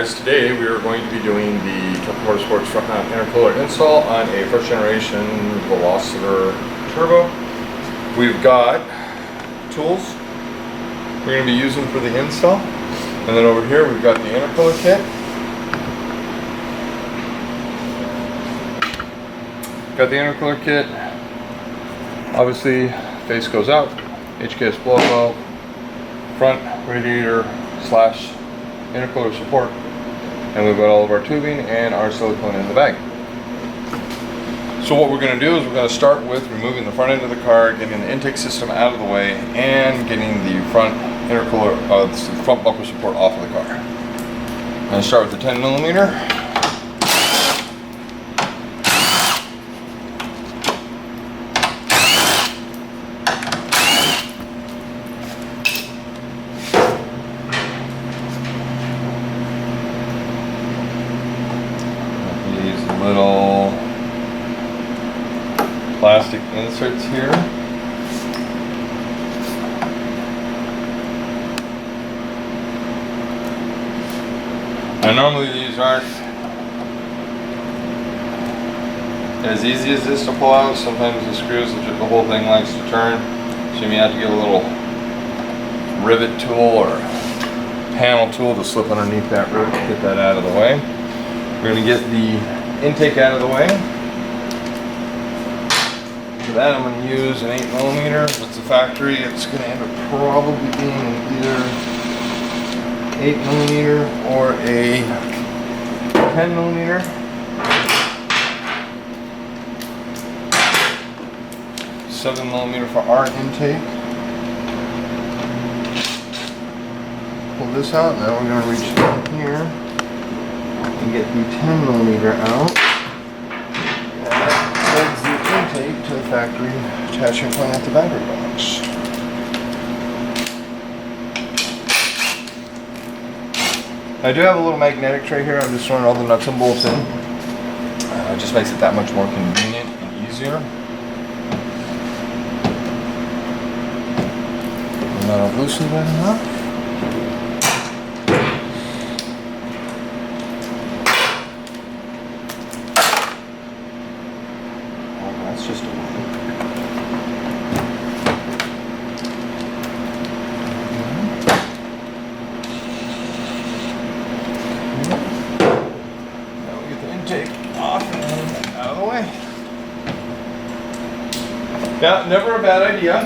guys, today we are going to be doing the Motorsports front mount intercooler install on a first generation Veloster turbo. We've got tools we're going to be using for the install, and then over here we've got the intercooler kit. Got the intercooler kit. Obviously, face goes out, HKS blow valve, front radiator slash intercooler support, and we've got all of our tubing and our silicone in the bag. So what we're going to do is we're going to start with removing the front end of the car, getting the intake system out of the way, and getting the front intercooler, the front bumper support off of the car. I'm going to start with the 10mm. Little plastic inserts here. Now normally these aren't as easy as this to pull out. Sometimes the screws, the whole thing likes to turn, so you may have to get a little rivet tool or panel tool to slip underneath that rivet to get that out of the way. We're going to get the intake out of the way. For that I'm going to use an 8mm. With the factory, it's going to end up probably being either 8mm or a 10mm. $7mm for our intake. Pull this out. Now we're going to reach down here and get the 10mm out. That plugs the intake to the factory attachment point at the battery box. I do have a little magnetic tray here. I'm just throwing all the nuts and bolts in. It just makes it that much more convenient and easier. And that'll loosen that enough. Just a one. Now we get the intake off and out of the way. Yeah, never a bad idea.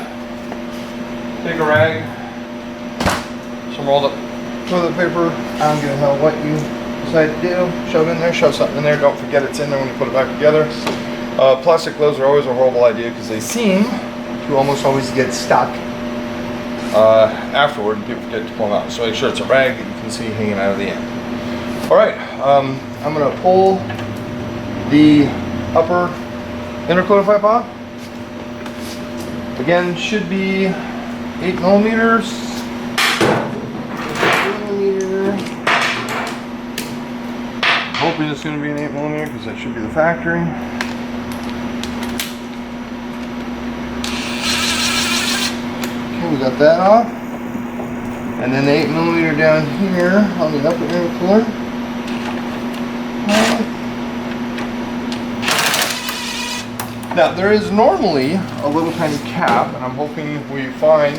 Take a rag, some rolled up toilet paper. I don't give a hell what you decide to do. Shove in there, shove something in there. Don't forget it's in there when you put it back together. Plastic gloves are always a horrible idea because they seem to almost always get stuck afterward and people forget to pull them out. So make sure it's a rag that you can see hanging out of the end. Alright, I'm going to pull the upper intercooler pipe off. Again, should be 8mm. Hoping it's going to be an 8mm because that should be the factory. We got that off, and then the 8mm down here on the upper intercooler. Now there is normally a little tiny cap, and I'm hoping we find,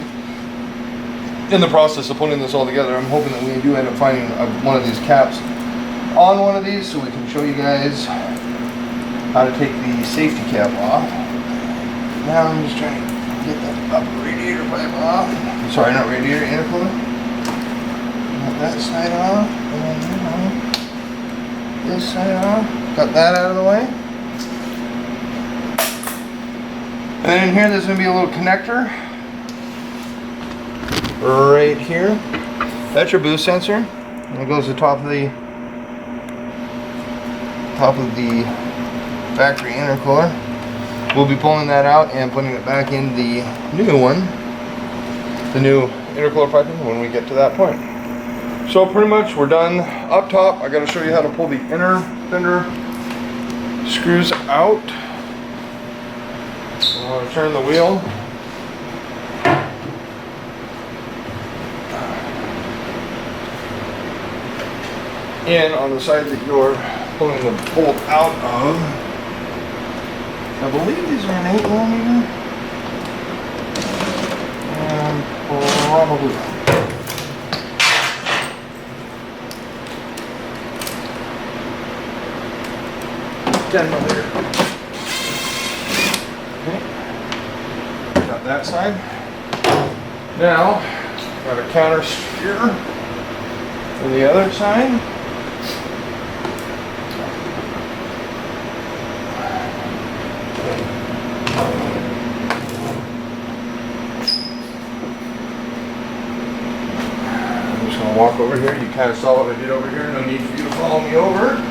in the process of putting this all together, I'm hoping that we do end up finding one of these caps on one of these so we can show you guys how to take the safety cap off. Now I'm just trying to get that upper radiator pipe off. Sorry, not radiator, intercooler. Got that side off, and this side off. Got that out of the way. And then in here, there's going to be a little connector right here. That's your boost sensor. And it goes to the top of the factory intercooler. We'll be pulling that out and putting it back in the new one, the new intercooler piping, when we get to that point. So pretty much we're done up top. I got to show you how to pull the inner fender screws out. So I'm going to turn the wheel. in on the side that you're pulling the bolt out of. I believe these are an 8mm. And probably not. 10mm. Okay. Got that side. Now, got a counter steer for the other side. I'm just going to walk over here. You kind of saw what I did over here. No need for you to follow me over.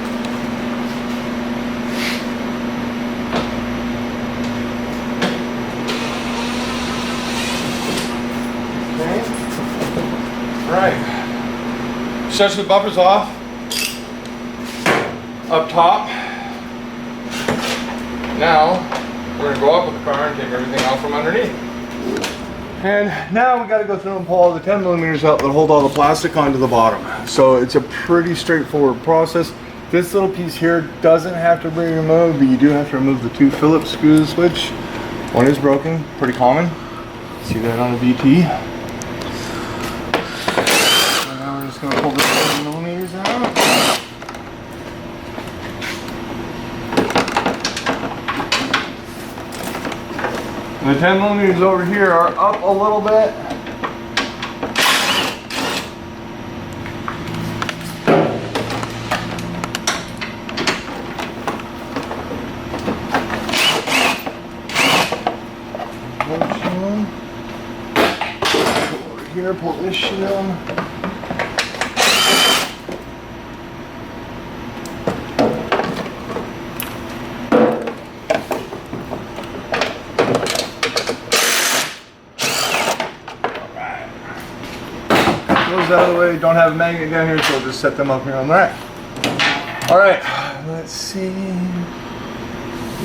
Right, such the bumpers off up top. Now we're going to go up with the car and take everything off from underneath. And now we got to go through and pull all the 10mm out that hold all the plastic onto the bottom. So it's a pretty straightforward process. This little piece here doesn't have to be removed, but you do have to remove the 2 Phillips screws, which one is broken, pretty common. See that on a VT. Just going to pull the 10mm out. The 10mm over here are up a little bit. Over here, pull this shit in. Out of the way, don't have a magnet down here, so I'll just set them up here on the rack. Alright, let's see.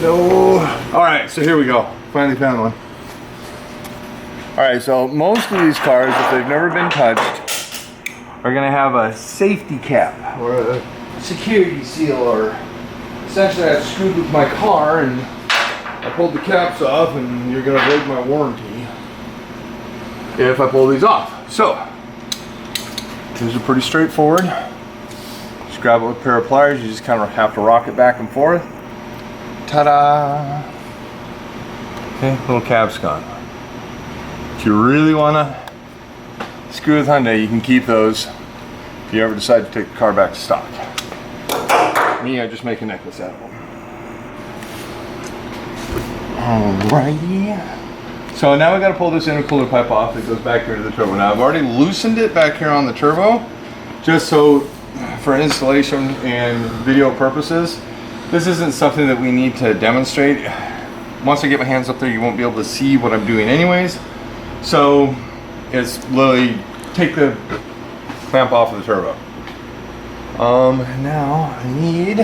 No. Alright, so here we go. Finally found one. Alright, so most of these cars, if they've never been touched, are going to have a safety cap or a security seal, or essentially I screwed with my car and I pulled the caps off, and you're going to break my warranty if I pull these off. So these are pretty straightforward. Just grab it with a pair of pliers. You just kind of have to rock it back and forth. Ta-da! Okay, little cap's gone. If you really want to screw with Hyundai, you can keep those if you ever decide to take the car back to stock. Me, I just make a necklace out of them. Alrighty. So now we got to pull this intercooler pipe off that goes back here to the turbo. Now I've already loosened it back here on the turbo, just so for installation and video purposes. This isn't something that we need to demonstrate. Once I get my hands up there, you won't be able to see what I'm doing anyways. So it's literally take the clamp off of the turbo. Now I need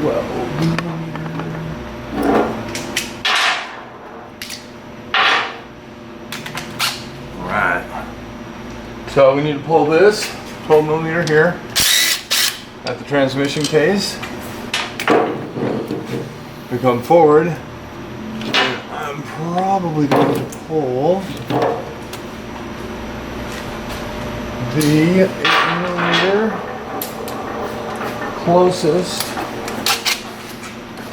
12. So we need to pull this 12mm here at the transmission case. We come forward, and I'm probably going to pull the 8mm closest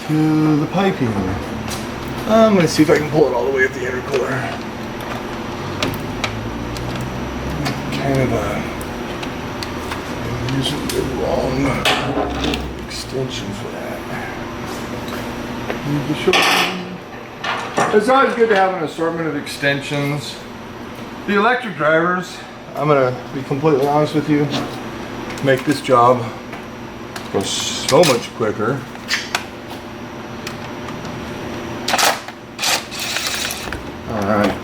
to the piping. I'm going to see if I can pull it all the way at the intercooler. Kind of I'm using the wrong extension for that. It's always good to have an assortment of extensions. The electric drivers, I'm gonna be completely honest with you, make this job go so much quicker. All right.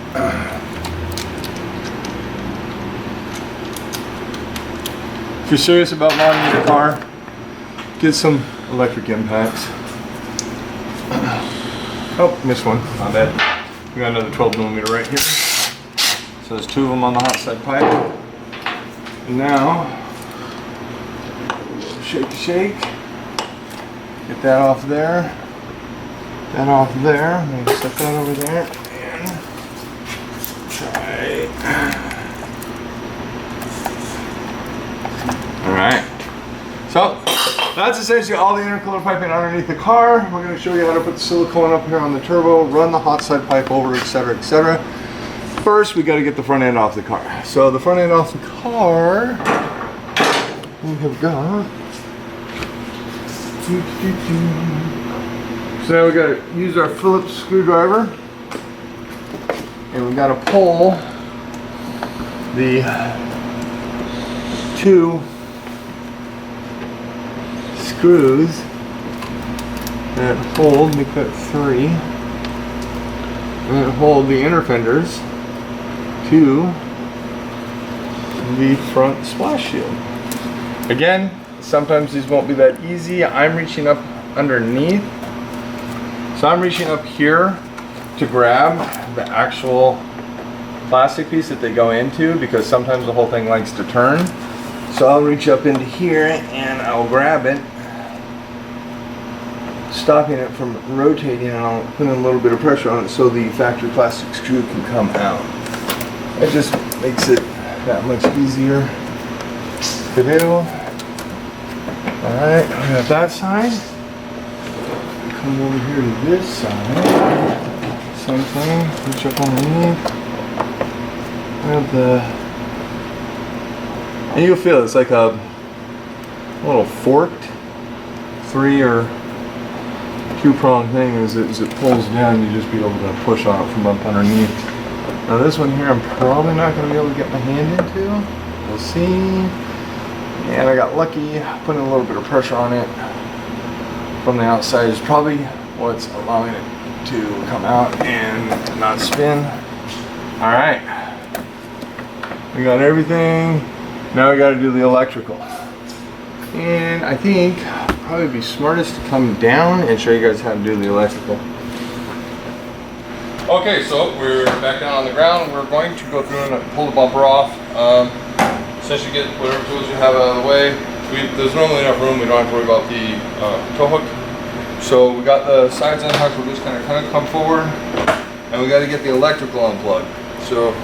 If you're serious about modding your car, get some electric impacts. Oh, missed one. My bad. We got another 12mm right here. So there's 2 of them on the hot side pipe. And now shake, shake. Get that off there. That off there. I'm gonna set that over there and try. Alright. So that's essentially all the intercooler piping underneath the car. We're going to show you how to put the silicone up here on the turbo, run the hot side pipe over, etc., etc. First, we got to get the front end off the car. So the front end off the car, we have got. So now we got to use our Phillips screwdriver, and we got to pull the two screws that hold, we put three, that hold the inner fenders to the front splash shield. Again, sometimes these won't be that easy. I'm reaching up underneath. So I'm reaching up here to grab the actual plastic piece that they go into, because sometimes the whole thing likes to turn. So I'll reach up into here and I'll grab it, stopping it from rotating, and I'll put in a little bit of pressure on it so the factory plastic screw can come out. It just makes it that much easier to do. Alright, we got that side. Come over here to this side. Same thing, reach up underneath. Grab the, and you'll feel it's like a little forked 3 or 2-prong thing. As it pulls down, you just be able to push on it from up underneath. Now this one here, I'm probably not going to be able to get my hand into. We'll see. And I got lucky, putting a little bit of pressure on it from the outside is probably what's allowing it to come out and not spin. All right, we got everything. Now we got to do the electrical. And I think probably be smartest to come down and show you guys how to do the electrical. Okay, so we're back down on the ground. We're going to go through and pull the bumper off. Since you get whatever tools you have out of the way, there's normally enough room. We don't have to worry about the tow hook. So we got the sides unhooked. We're just going to kind of come forward, and we got to get the electrical unplugged. So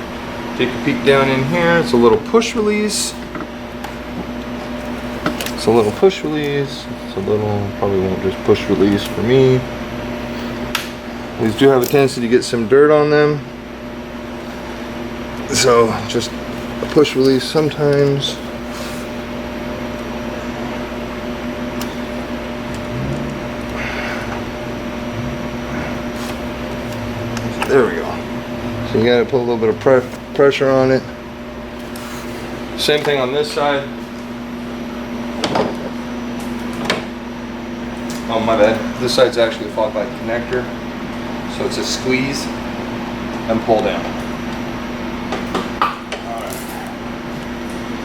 take a peek down in here. It's a little push release. It's a little push release. It's a little, probably won't just push release for me. These do have a tendency to get some dirt on them. So just a push release sometimes. There we go. So you gotta put a little bit of pressure on it. Same thing on this side. Oh, my bad. This side's actually a fog light connector. So it's a squeeze and pull down. Alright.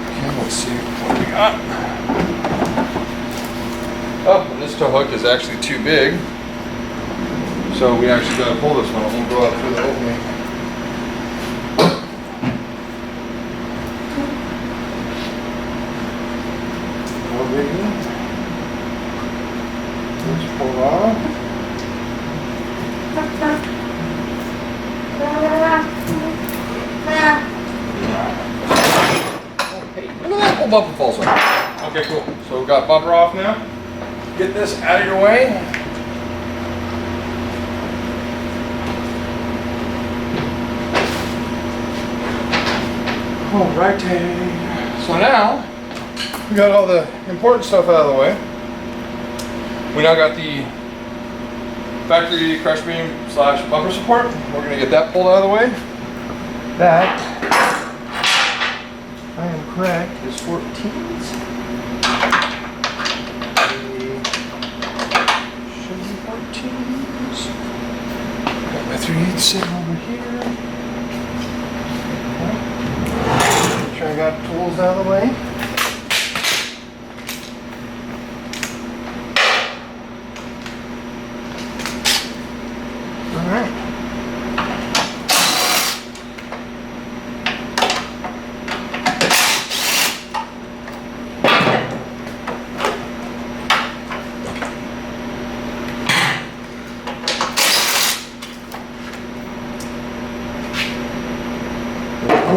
Okay, let's see what we got. Oh, and this tow hook is actually too big. So we actually got to pull this one. It won't go out through the opening. No biggie. Let's pull off. Hey, look at that whole bumper falls off. Okay, cool. So we've got bumper off now. Get this out of your way. Alrighty. So now we got all the important stuff out of the way. We now got the factory crash beam / bumper support. We're going to get that pulled out of the way. That, if I am correct, is 14s. Should be 14s. Got my 3/8 sitting over here. Make sure I got tools out of the way.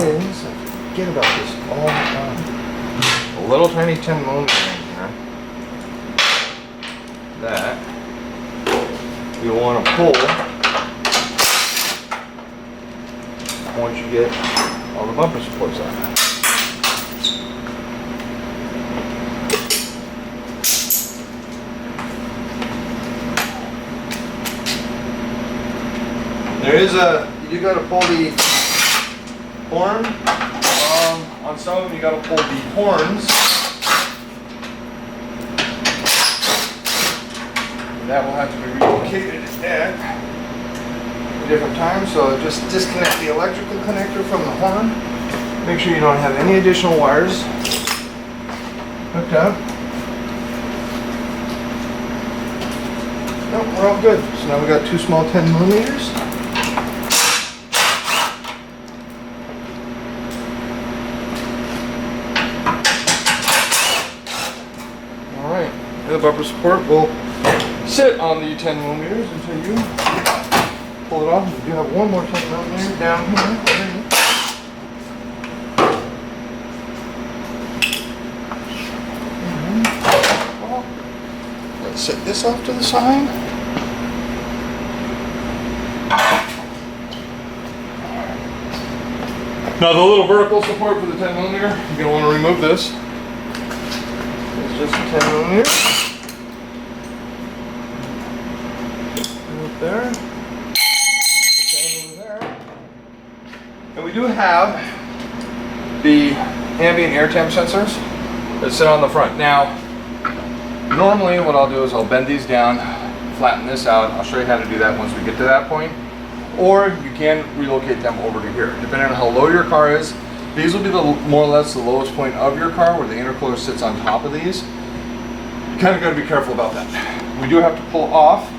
is, I forget about this all the time. A little tiny 10mm in here that you want to pull once you get all the bumper supports on. There is you got to pull the horn. On some of them you got to pull the horns. That will have to be relocated at different times. So just disconnect the electrical connector from the horn. Make sure you don't have any additional wires hooked up. Nope, we're all good. So now we got two small 10mm. The bumper support will sit on the 10mm until you pull it off. We do have one more 10mm down here. Let's set this off to the side. Now the little vertical support for the 10mm, you're going to want to remove this. It's just a 10mm. There. Put that over there. And we do have the ambient air temp sensors that sit on the front. Now, normally what I'll do is I'll bend these down, flatten this out. I'll show you how to do that once we get to that point. Or you can relocate them over to here. Depending on how low your car is, these will be more or less the lowest point of your car where the intercooler sits on top of these. You kind of got to be careful about that. We do have to pull off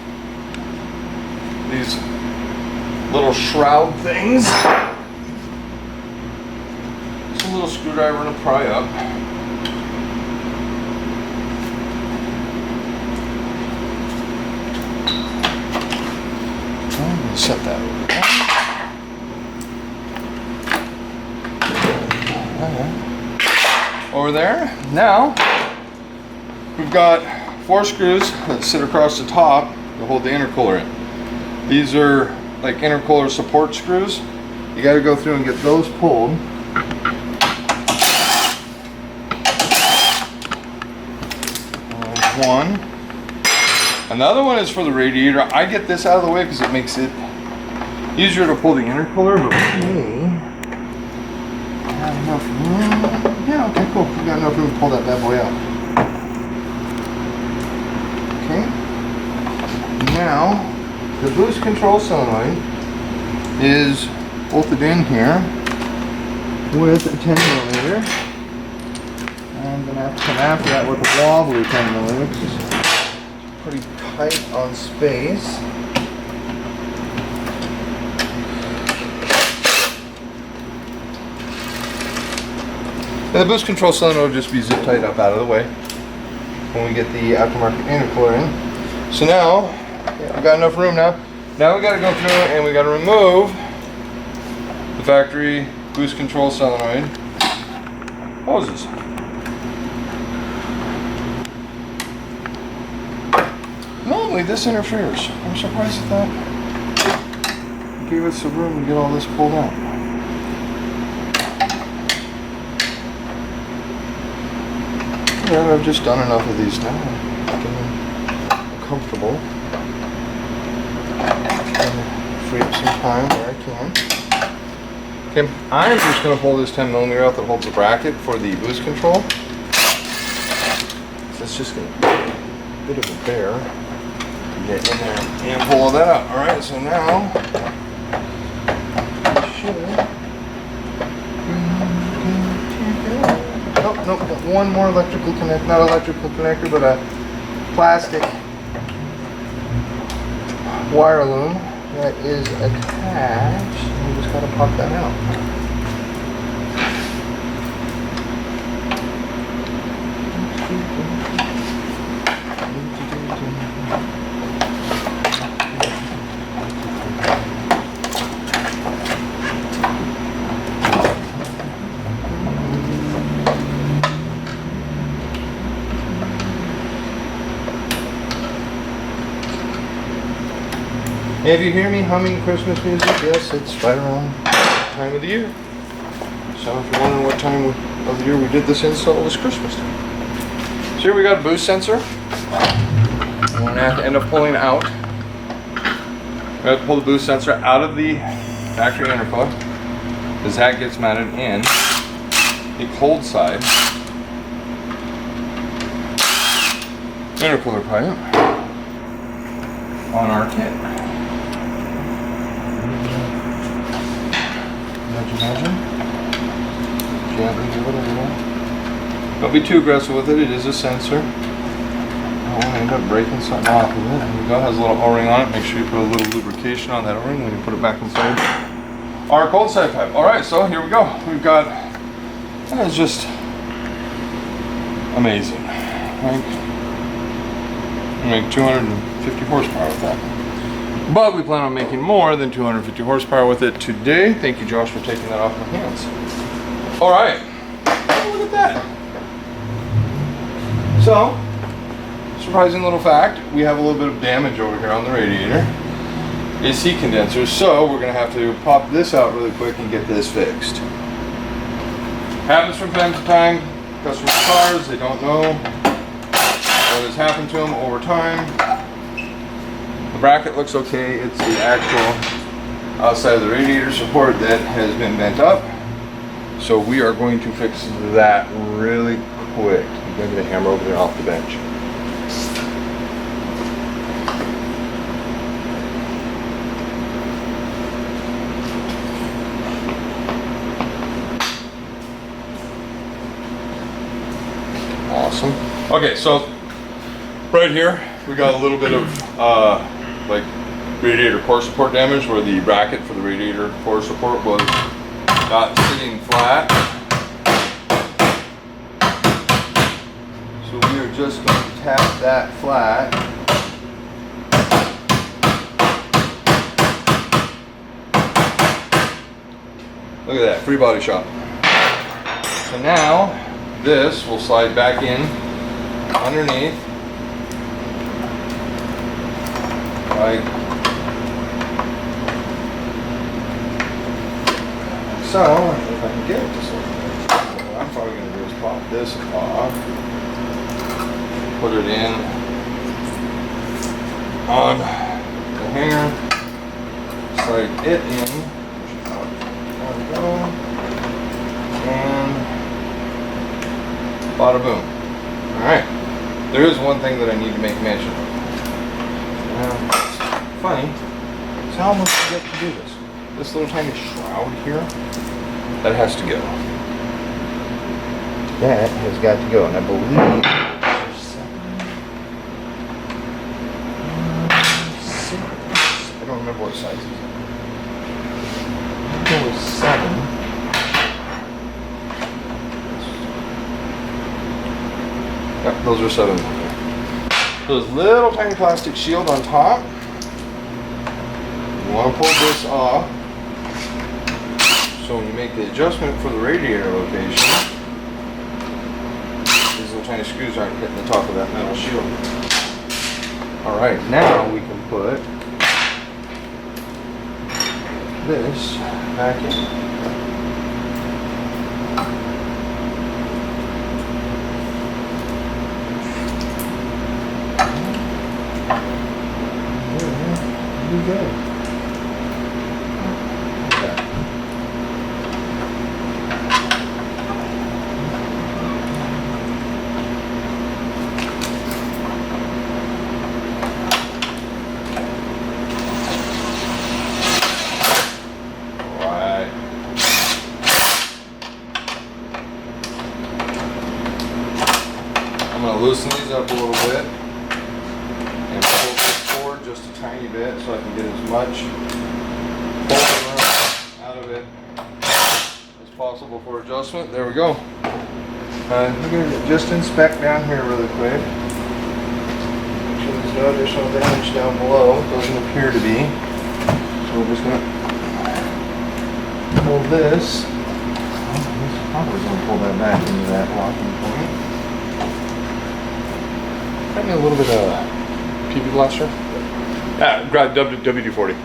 these little shroud things. Just a little screwdriver to pry up. I'm going to set that over there. Now, we've got 4 screws that sit across the top to hold the intercooler in. These are like intercooler support screws. You got to go through and get those pulled. There's one. Another one is for the radiator. I get this out of the way because it makes it easier to pull the intercooler, but have enough room. Yeah, okay, cool. We got enough room to pull that bad boy out. Okay. Now, the boost control solenoid is bolted in here with a 10mm. I'm going to have to come after that with a wobbly 10mm because it's pretty tight on space. And the boost control solenoid will just be zip tied up out of the way when we get the aftermarket intercooler in. So now, we've got enough room now. Now we got to go through and we got to remove the factory boost control solenoid hoses. Normally this interferes. I'm surprised at that. It gave us some room to get all this pulled out. Yeah, I've just done enough of these now. I'm getting comfortable. Free up some time where I can. Okay, I'm just going to pull this 10mm out that holds the bracket for the boost control. So it's just going to be a bit of a bear to get in there and pull all that out. Alright, so now we should. Nope, got one more electrical connector, not electrical connector, but a plastic wire loom that is attached. We just gotta pop that out. If you hear me humming Christmas music, yes, it's right around the time of the year. So if you're wondering what time of the year we did this install, it was Christmas time. So here we got a boost sensor. We're gonna have to end up pulling out. We have to pull the boost sensor out of the factory intercooler, because that gets mounted in the cold side intercooler pipe on our kit. Imagine. Gently give it a little. Don't be too aggressive with it. It is a sensor. I won't end up breaking something off of it. There we go. It has a little O-ring on it. Make sure you put a little lubrication on that O-ring when you put it back inside our cold side pipe. All right, so here we go. We've got. That is just amazing. Right? We make 250 horsepower with that. But we plan on making more than 250 horsepower with it today. Thank you, Josh, for taking that off my hands. All right, look at that. So, surprising little fact, we have a little bit of damage over here on the radiator. It's heat condensers, so we're gonna have to pop this out really quick and get this fixed. Happens from time to time. Customers' cars, they don't know what has happened to them over time. The bracket looks okay. It's the actual outside of the radiator support that has been bent up. So we are going to fix that really quick. I'm going to get a hammer over there off the bench. Awesome. Okay, so right here we got a little bit of like radiator core support damage where the bracket for the radiator core support was not sitting flat. So we are just going to tap that flat. Look at that, free body shop. So now this will slide back in underneath. Like so, if I can get it just like that, what I'm probably going to do is pop this off, put it in on the hanger, slide it in, there we go, and bada boom. Alright, there is one thing that I need to make mention of. Funny, it's how much you get to do this. This little tiny shroud here, that has to go. That has got to go, and I believe there's 7, 6, I don't remember what size it is. I think it was 7. Yep, those are 7. So this little tiny plastic shield on top. You want to pull this off. So when you make the adjustment for the radiator location, these little tiny screws aren't hitting the top of that metal shield. Alright, now we can put this back in. There we go. I'm going to loosen these up a little bit and pull this forward just a tiny bit so I can get as much pulling room out of it as possible for adjustment. There we go. We're going to just inspect down here really quick. Make sure there's no additional damage down below. It doesn't appear to be. So we're just going to pull this. Probably going to pull that back into that locking point. Got me a little bit of PB blaster. Grab WD-40.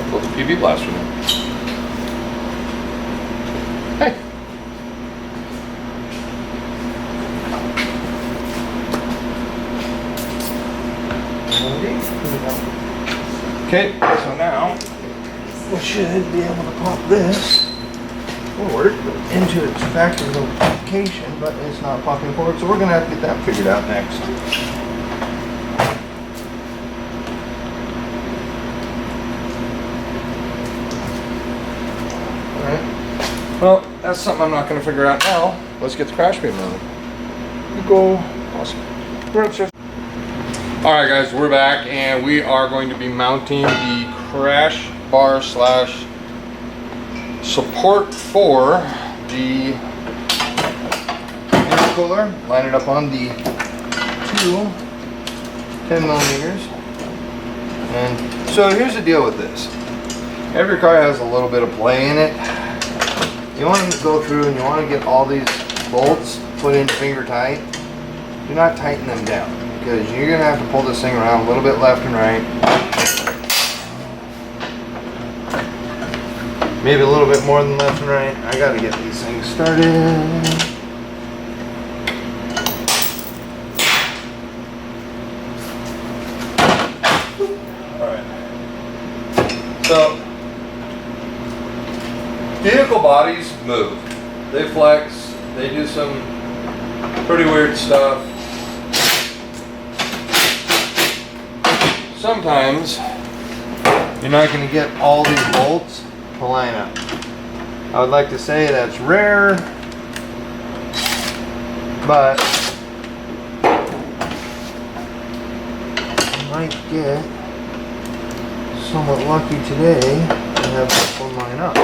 Pull the PV blaster in. Hey. Okay, so now We should be able to pop this forward into its factory location, but it's not popping forward, so we're gonna have to get that figured out next. Alright. Well, that's something I'm not going to figure out now. Let's get the crash beam mounted. Go. Awesome. We're upstairs. Alright guys, we're back and we are going to be mounting the crash bar slash support for the intercooler. Line it up on the two 10 millimeters. And so here's the deal with this. Every car has a little bit of play in it. You want to go through and you want to get all these bolts put in finger tight. Do not tighten them down because you're going to have to pull this thing around a little bit left and right. Maybe a little bit more than left and right. I got to get these things started. So, vehicle bodies move. They flex. They do some pretty weird stuff. Sometimes you're not going to get all these bolts to line up. I would like to say that's rare, but you might get somewhat lucky today to have this one line up.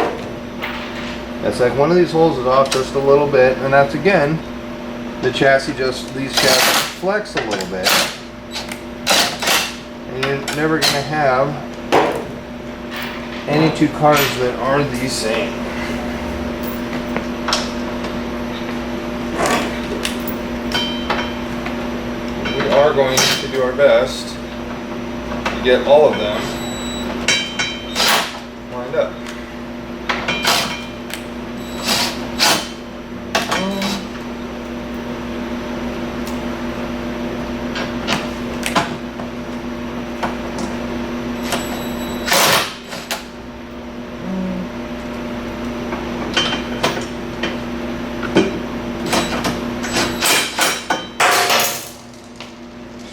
It's like one of these holes is off just a little bit, and that's again the chassis. These chassis flex a little bit, and you're never going to have any two cars that are the same. We are going to do our best to get all of them lined up.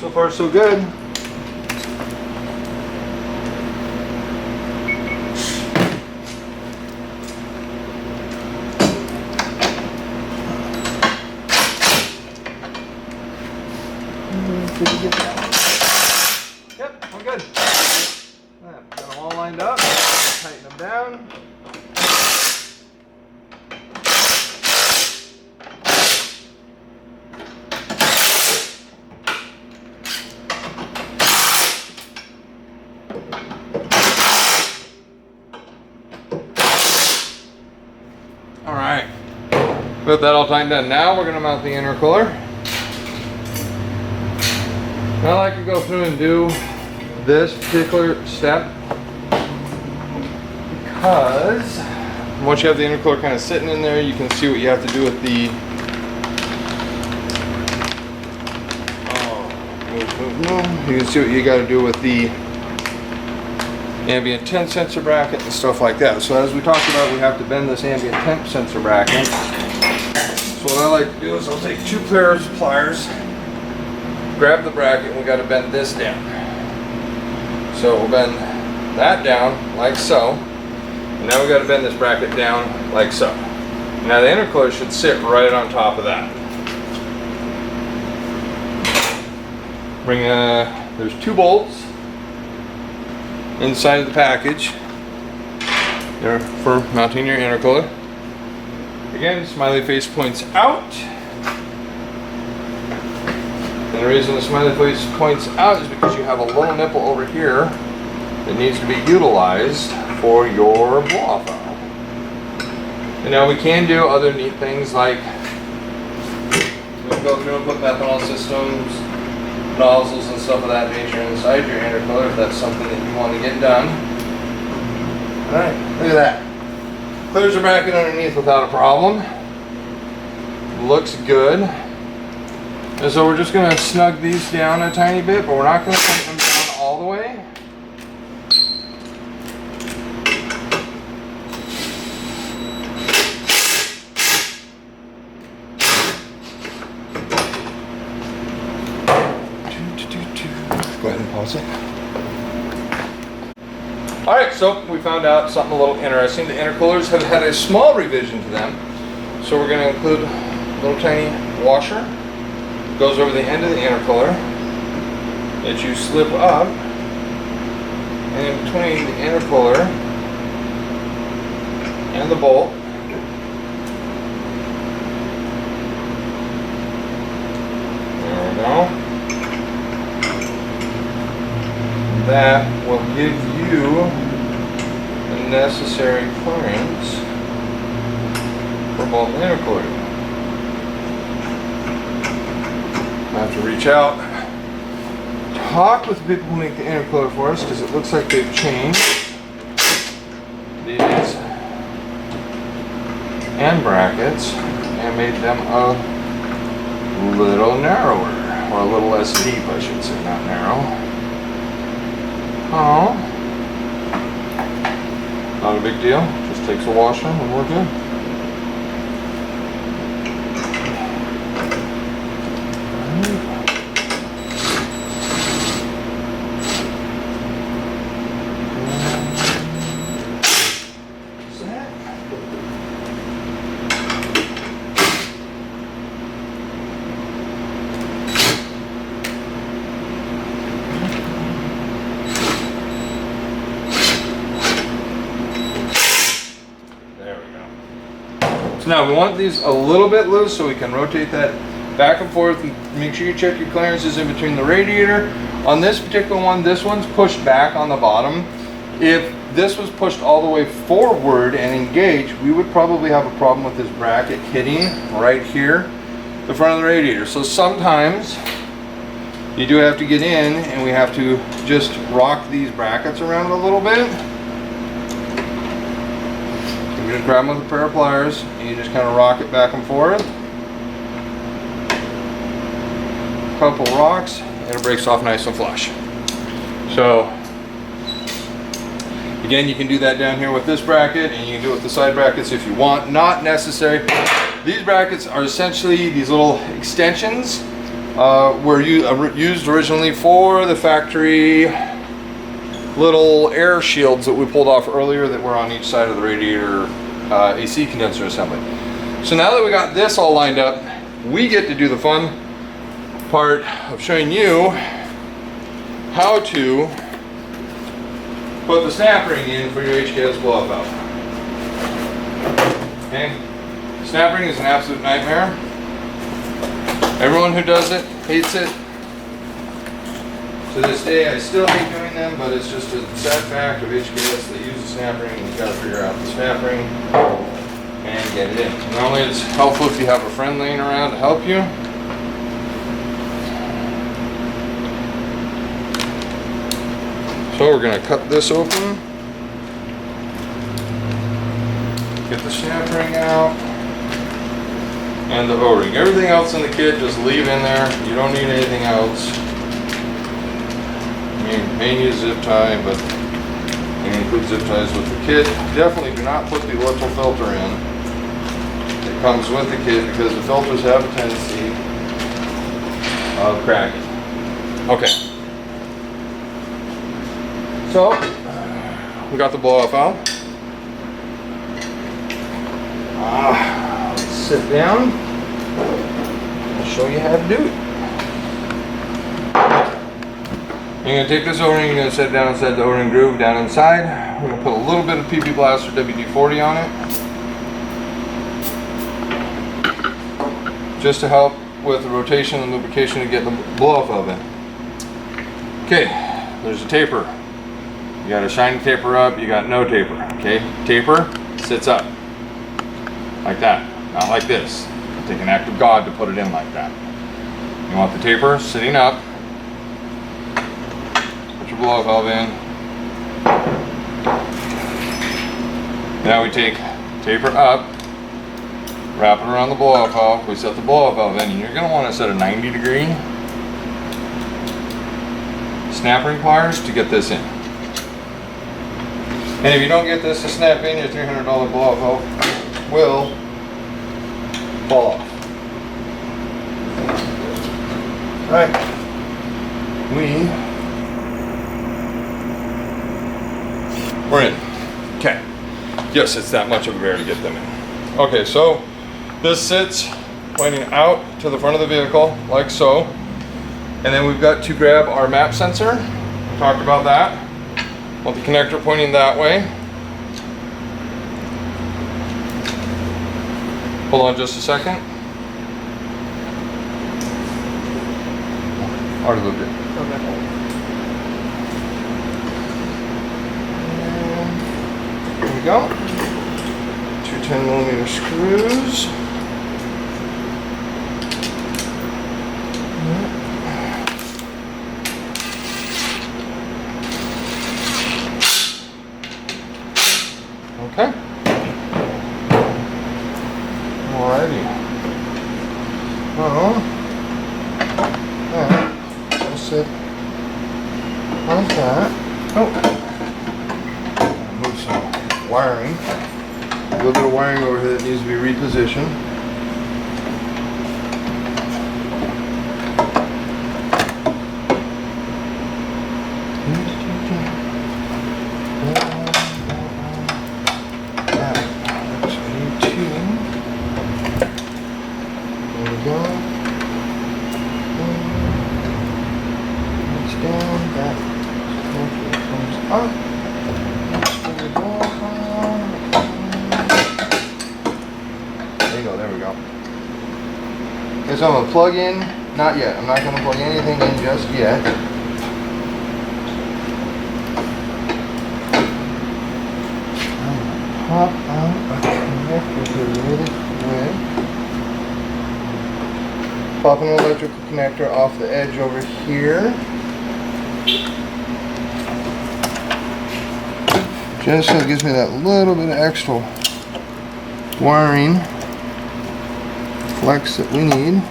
So far, so good. Did you get that one? Yep, I'm good. Got them all lined up. Tighten them down. Alright, with that all tightened down, now we're going to mount the intercooler. I like to go through and do this particular step because once you have the intercooler kind of sitting in there, you can see what you have to do with the you can see what you got to do with the ambient temp sensor bracket and stuff like that. So as we talked about, we have to bend this ambient temp sensor bracket. So what I like to do is I'll take two pairs of pliers, grab the bracket, and we got to bend this down. So we'll bend that down like so, and now we got to bend this bracket down like so. Now the intercooler should sit right on top of that. Bring there's two bolts inside of the package. They're for mounting your intercooler. Again, smiley face points out. And the reason the smiley face points out is because you have a little nipple over here that needs to be utilized for your blow-off valve. And now we can do other neat things like we can go through and put methanol systems, nozzles and stuff of that nature inside your intercooler if that's something that you want to get done. Alright, look at that. Clears the bracket underneath without a problem. Looks good. And so we're just going to snug these down a tiny bit, but we're not going to put them down all the way. Go ahead and pause it. Alright, so we found out something a little interesting. The intercoolers have had a small revision to them. So we're going to include a little tiny washer. Goes over the end of the intercooler that you slip up. And in between the intercooler and the bolt, there we go. That will give you the necessary clearance for both intercoolers. I have to reach out, talk with the people who make the intercooler for us, because it looks like they've changed these end brackets and made them a little narrower, or a little less deep, I should say, not narrow. Oh, not a big deal, just takes a washer and we're good. Now we want these a little bit loose so we can rotate that back and forth and make sure you check your clearances in between the radiator. On this particular one, this one's pushed back on the bottom. If this was pushed all the way forward and engaged, we would probably have a problem with this bracket hitting right here, the front of the radiator. So sometimes you do have to get in and we have to just rock these brackets around a little bit. You just grab them with a pair of pliers and you just kind of rock it back and forth. A couple rocks and it breaks off nice and flush. So again, you can do that down here with this bracket and you can do it with the side brackets if you want. Not necessary. These brackets are essentially these little extensions were used originally for the factory little air shields that we pulled off earlier that were on each side of the radiator AC condenser assembly. So now that we got this all lined up, we get to do the fun part of showing you how to put the snap ring in for your HKS blow-off valve. Okay, snap ring is an absolute nightmare. Everyone who does it hates it. To this day, I still hate doing them, but it's just a sad fact of HKS. They use a snap ring, and you've got to figure out the snap ring and get it in. And not only is it helpful if you have a friend laying around to help you, so we're going to cut this open, get the snap ring out, and the O-ring. Everything else in the kit, just leave in there. You don't need anything else. You may use zip tie, but you can include zip ties with the kit. Definitely do not put the little filter in. It comes with the kit because the filters have a tendency of cracking. Okay. So, we got the blow-off valve. Let's sit down. I'll show you how to do it. You're going to take this O-ring, you're going to set it down inside the O-ring groove down inside. We're going to put a little bit of PP Blaster WD-40 on it, just to help with the rotation and lubrication to get the blow-off valve in. Okay, there's a taper. You got a shiny taper up, you got no taper, okay? Taper sits up, like that, not like this. Take an act of God to put it in like that. You want the taper sitting up. Put your blow valve in. Now we take taper up, wrap it around the blow-off valve. We set the blow-off valve in, and you're going to want to set a 90-degree snap ring pliers to get this in. And if you don't get this to snap in, your $300 blow-off valve will fall off. Alright, we're in. Okay. Yes, it's that much of a bear to get them in. Okay, so this sits pointing out to the front of the vehicle, like so. And then we've got to grab our map sensor. We talked about that. Want the connector pointing that way. Hold on just a second. Already looked it. There we go. Two 10mm screws. Okay. Alrighty. Well, that sit like that. Oh, move some wiring. A little bit of wiring over here that needs to be repositioned. So I'm gonna plug in, not yet, I'm not gonna plug anything in just yet. I'm gonna pop out a connector here really quick. Pop an electrical connector off the edge over here. Just so it gives me that little bit of extra wiring flex that we need.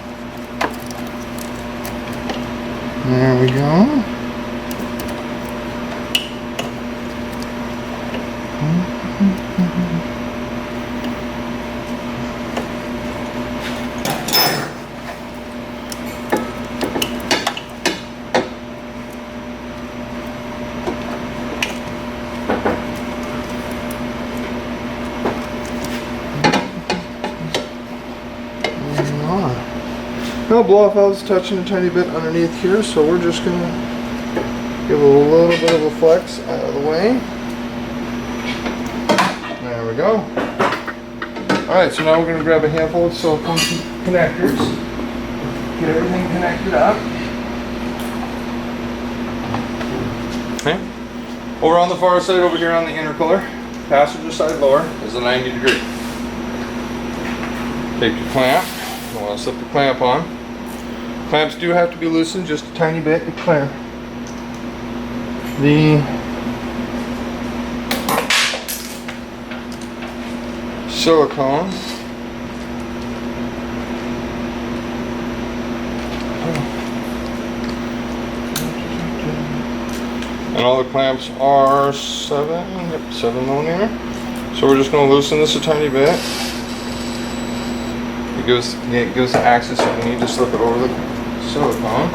There we go. No blow-off valve's touching a tiny bit underneath here, so we're just going to give a little bit of a flex out of the way. There we go. Alright, so now we're going to grab a handful of silicone connectors. Get everything connected up. Okay. Over on the far side, over here on the intercooler, passenger side lower, is a 90-degree. Take your clamp. You want to slip the clamp on. Clamps do have to be loosened just a tiny bit to clear the silicone. And all the clamps are 7mm. So we're just going to loosen this a tiny bit. It gives the access if we need to slip it over the silicone.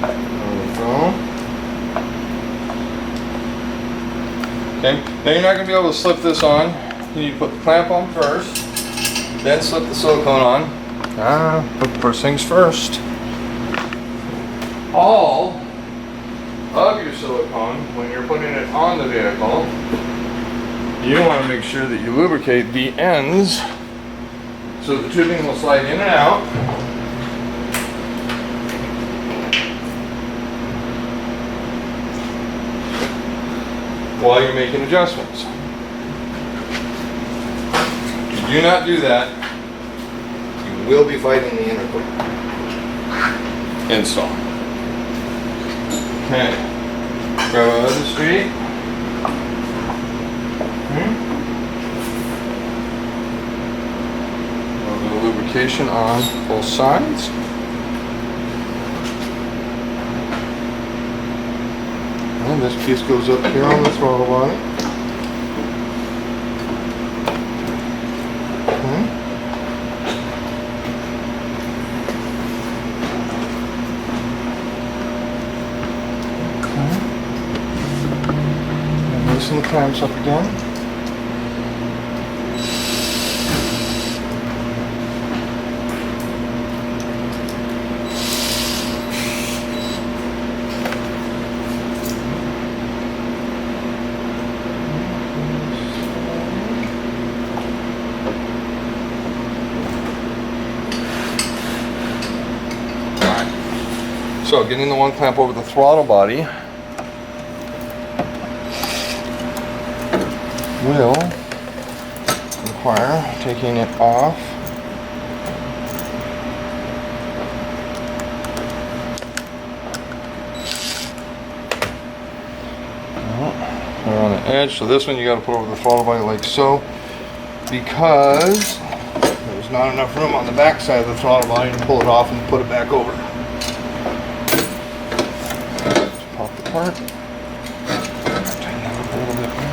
There we go. Okay, now you're not going to be able to slip this on. You need to put the clamp on first, then slip the silicone on. Put first things first. All of your silicone, when you're putting it on the vehicle, you want to make sure that you lubricate the ends so the tubing will slide in and out. while you're making adjustments. If you do not do that, you will be fighting the intercooler install. Okay, grab our other street. A little lubrication on both sides. And this piece goes up here on the throttle body. Okay. And loosen the clamps up again. So getting the one clamp over the throttle body will require taking it off. We're on the edge, so this one you got to put over the throttle body like so, because there's not enough room on the back side of the throttle body to pull it off and put it back over. Pop the part. Tighten that up a little bit more.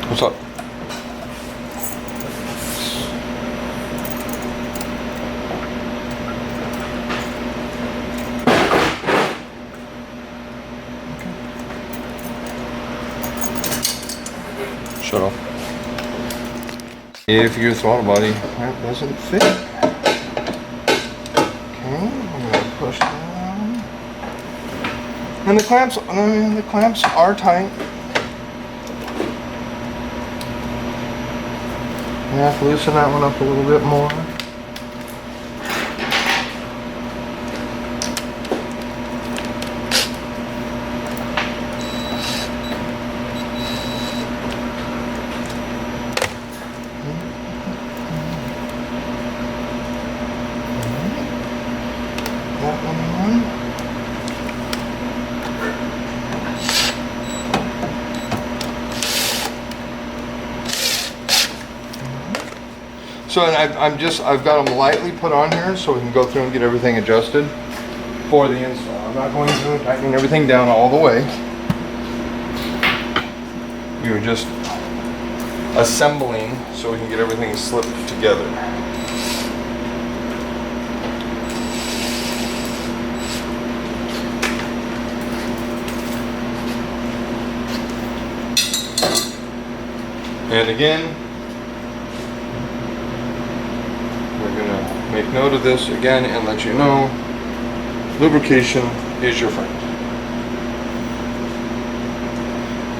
What's up? Shut off. If your throttle body doesn't fit, okay, I'm gonna push down. And the clamps are tight. You have to loosen that one up a little bit more. That one on. So and I've got them lightly put on here so we can go through and get everything adjusted for the install. I'm not going through and tightening everything down all the way. We were just assembling so we can get everything slipped together. And again, we're going to make note of this again and let you know lubrication is your friend.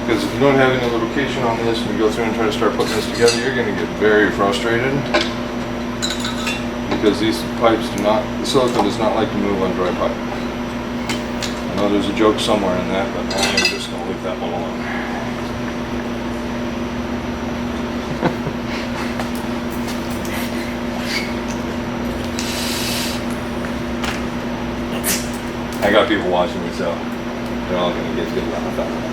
Because if you don't have any lubrication on this and you go through and try to start putting this together, you're going to get very frustrated. Because these pipes do not, the silicone does not like to move on dry pipe. I know there's a joke somewhere in that, but I'm just going to leave that one alone. I got people watching me, so they're all going to get good laugh out of that.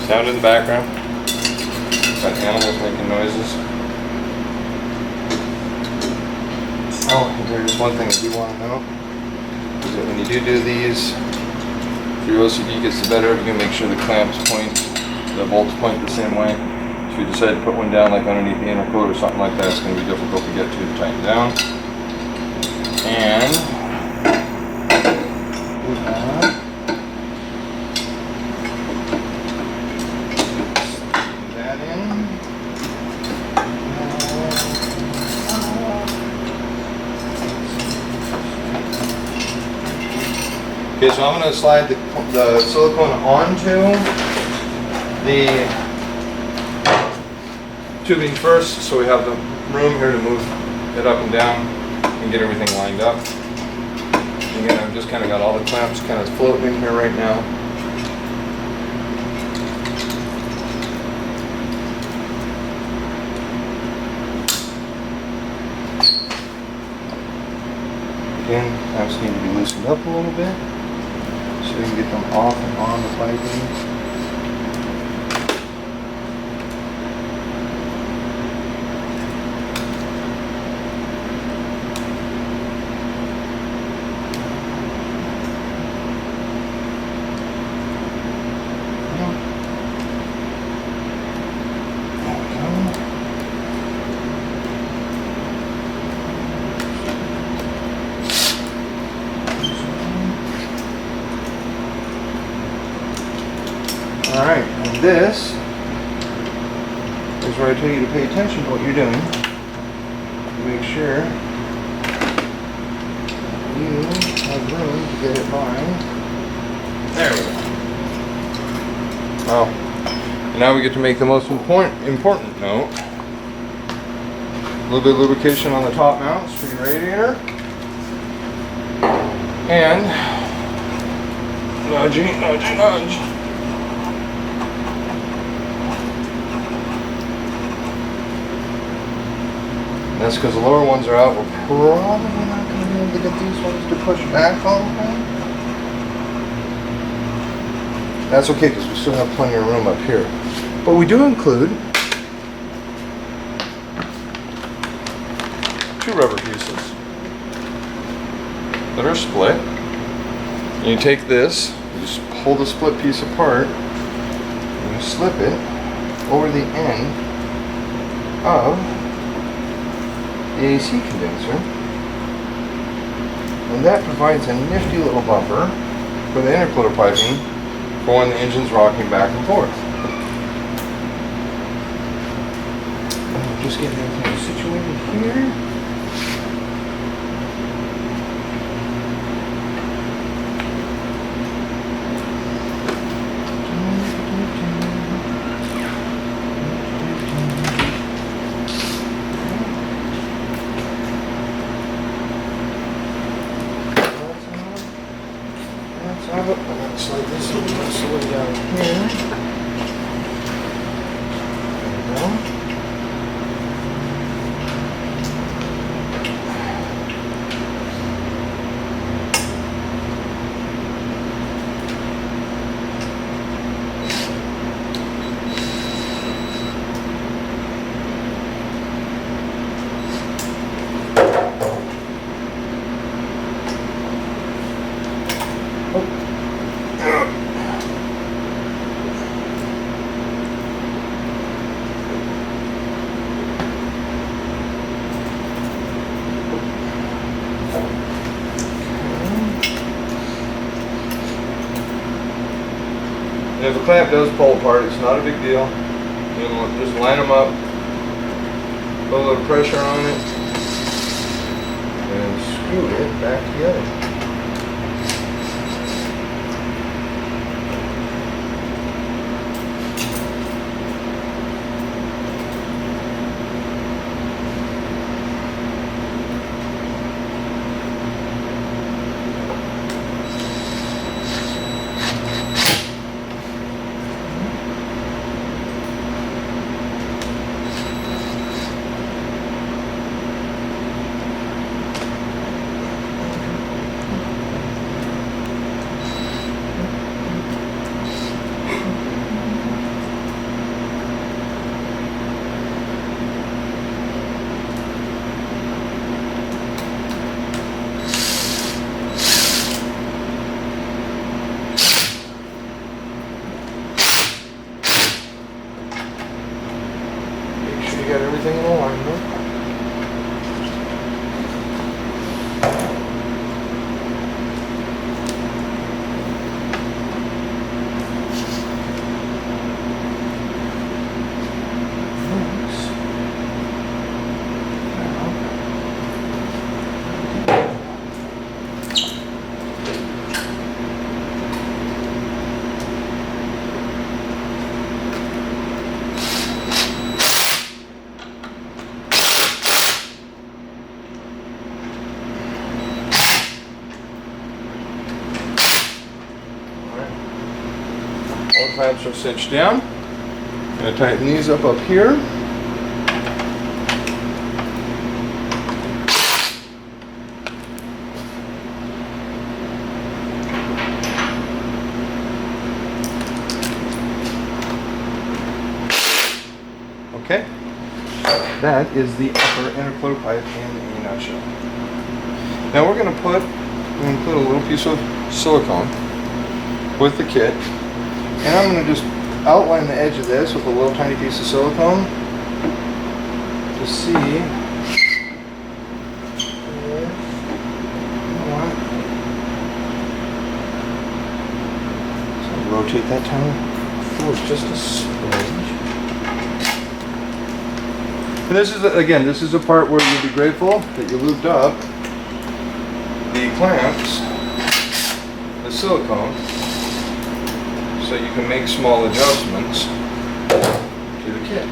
Sound in the background. Got animals making noises. Oh, there's one thing I do want to know. Is that when you do these, if your OCD gets the better of you, make sure the clamps point, the bolts point the same way. If you decide to put one down like underneath the intercooler or something like that, it's going to be difficult to get to tighten down. And that in. Okay, so I'm going to slide the silicone onto the tubing first, so we have the room here to move it up and down and get everything lined up. Again, I've just kind of got all the clamps kind of floating in here right now. Again, clamps need to be loosened up a little bit so you can get them off and on the piping. Alright, and this is where I tell you to pay attention to what you're doing. Make sure you have room to get it lined. There we go. Well, now we get to make the most important note. A little bit of lubrication on the top mounts for your radiator. And nudge. That's because the lower ones are out. We're probably not going to be able to get these ones to push back all the way. That's okay because we still have plenty of room up here. But we do include 2 rubber pieces that are split. And you take this, you just pull the split piece apart, and you slip it over the end of the AC condenser, and that provides a nifty little buffer for the intercooler piping for when the engine's rocking back and forth. And just getting everything situated here. I'm going to slide this a little bit down here. There we go. And if the clamp does pull apart, it's not a big deal. You know, just line them up, put a little pressure on it, and screw it back together. All the clamps are cinched down. Gonna tighten these up here. Okay, that is the upper intercooler pipe in a nutshell. Now we're going to put a little piece of silicone with the kit, and I'm going to just outline the edge of this with a little tiny piece of silicone to see so rotate that tiny forward just a smidge. And this is, again, this is a part where you'll be grateful that you lubed up the clamps, the silicone, so you can make small adjustments to the kit.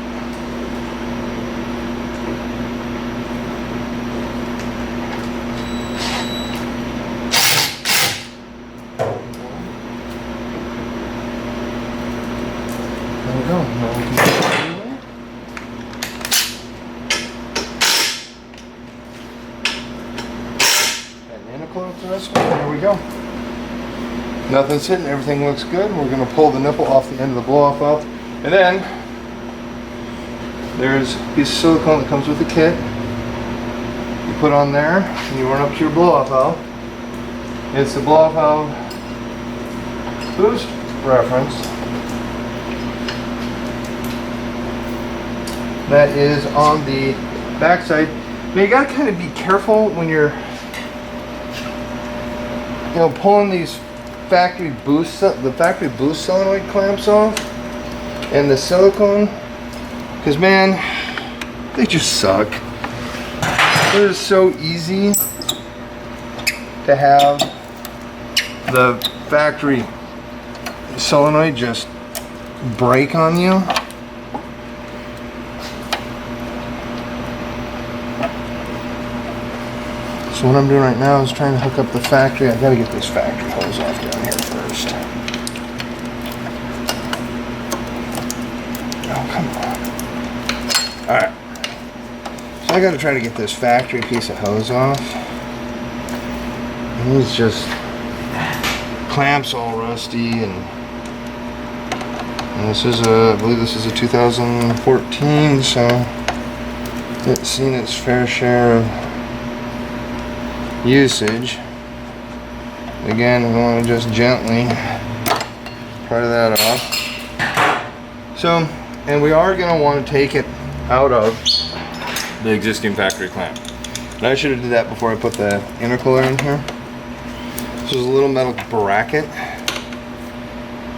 There we go. Now we can there we go. Nothing's hitting, everything looks good. We're going to pull the nipple off the end of the blow-off valve. And then there's a piece of silicone that comes with the kit. You put on there and you run up to your blow-off valve. It's the blow-off valve boost reference. That is on the back side. Now you got to kind of be careful when you're pulling these factory boost solenoid clamps off and the silicone, because man, they just suck. It is so easy to have the factory solenoid just break on you. So what I'm doing right now is trying to hook up the factory. I gotta get this factory hose off down here first. Oh, come on. Alright. So I gotta try to get this factory piece of hose off. And these just clamps all rusty, and this is I believe this is a 2014, so it's seen its fair share of usage. Again, we want to just gently pry that off. So, and we are going to want to take it out of the existing factory clamp. And I should have did that before I put the intercooler in here. This is a little metal bracket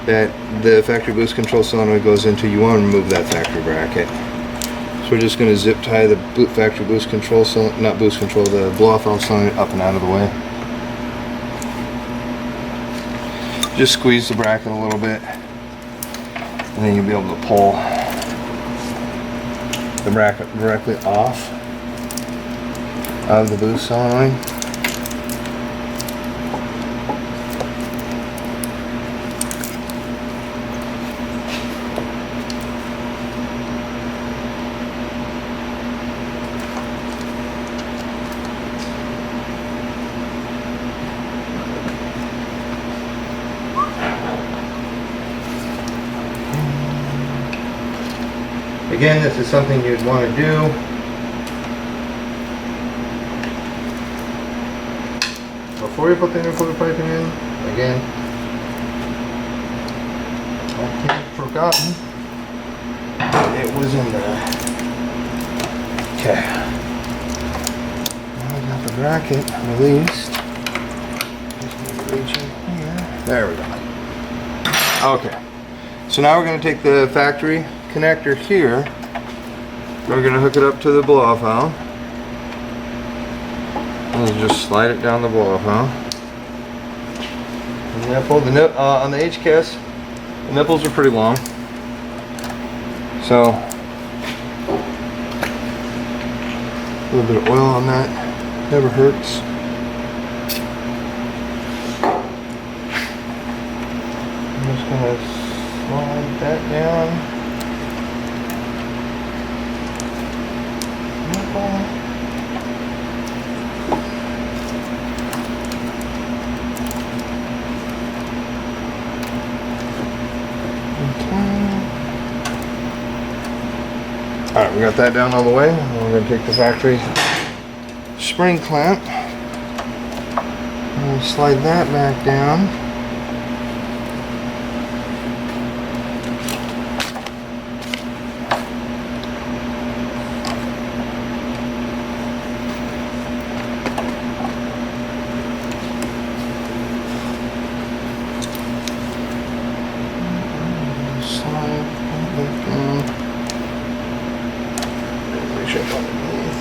that the factory boost control solenoid goes into. You want to remove that factory bracket. So we're just going to zip tie the factory boost control, the blow-off valve solenoid up and out of the way. Just squeeze the bracket a little bit, and then you'll be able to pull the bracket directly off of the boost solenoid. Again, this is something you'd want to do before you put the intercooler piping in. Again, I can't have forgotten it was in there. Okay. Now I got the bracket released. Just need to reach in here. There we go. Okay. So now we're going to take the factory connector here. We're going to hook it up to the blow-off valve. And just slide it down the blow-off valve. And nipple, on the HCAS, the nipples are pretty long. So a little bit of oil on that never hurts. I'm just going to slide that down. Alright, we got that down all the way. We're going to take the factory spring clamp and slide that back down. Slide that back down. Check underneath.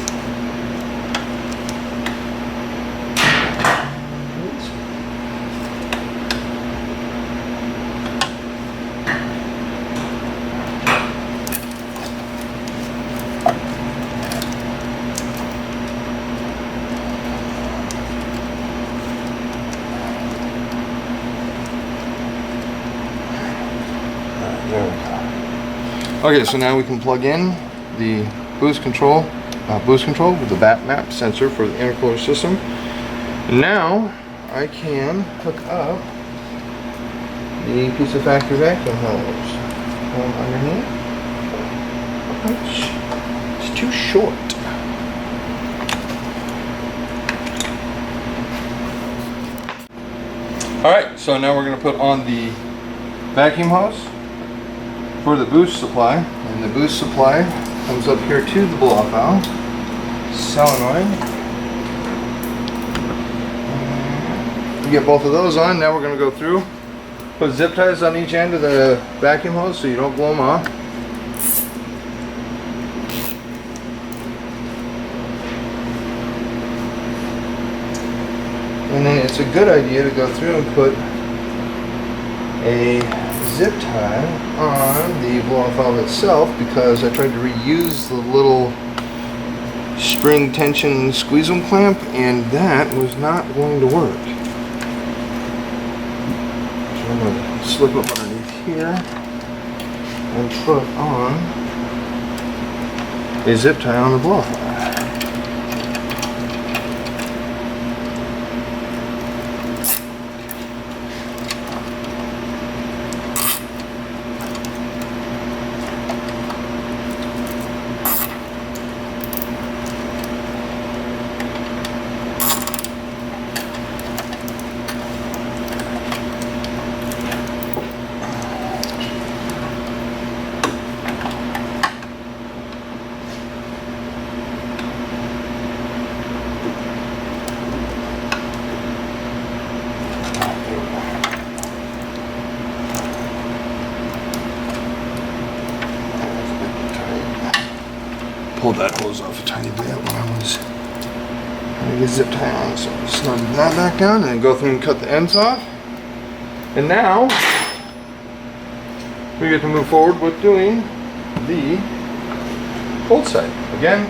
There we go. Okay, so now we can plug in the boost control with the bat map sensor for the intercooler system. Now I can hook up the piece of factory vacuum hose underneath. Ouch. It's too short. Alright, so now we're going to put on the vacuum hose for the boost supply, and the boost supply comes up here to the blow-off valve solenoid. We get both of those on. Now we're going to go through, put zip ties on each end of the vacuum hose so you don't blow them off. And then it's a good idea to go through and put a zip tie on the blow-off valve itself, because I tried to reuse the little spring tension squeeze clamp and that was not going to work. So I'm going to slip up underneath here and put on a zip tie on the blow-off valve. Pulled that hose off a tiny bit when I was trying to get zip tie on, so I slid that back down and then go through and cut the ends off. And now we get to move forward with doing the cold side. Again,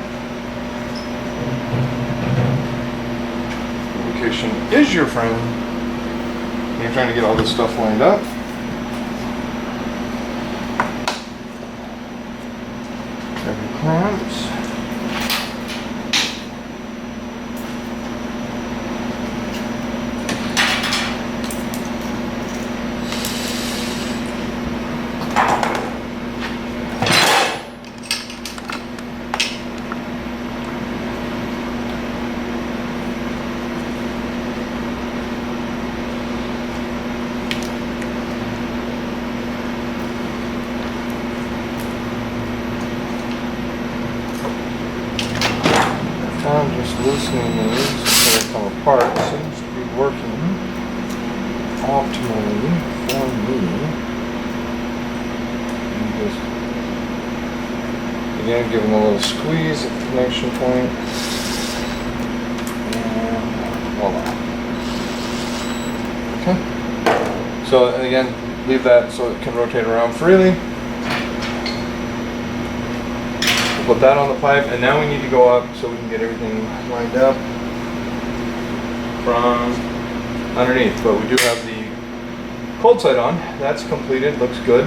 Relocation is your friend. You're trying to get all this stuff lined up. Clamps. I'm just loosening these so they come apart. It seems to be working optimally for me. And just, again, give them a little squeeze at the connection point. And voila. Okay. So, and again, leave that so it can rotate around freely. Put that on the pipe, and now we need to go up so we can get everything lined up from underneath. But we do have the cold side on. That's completed, looks good.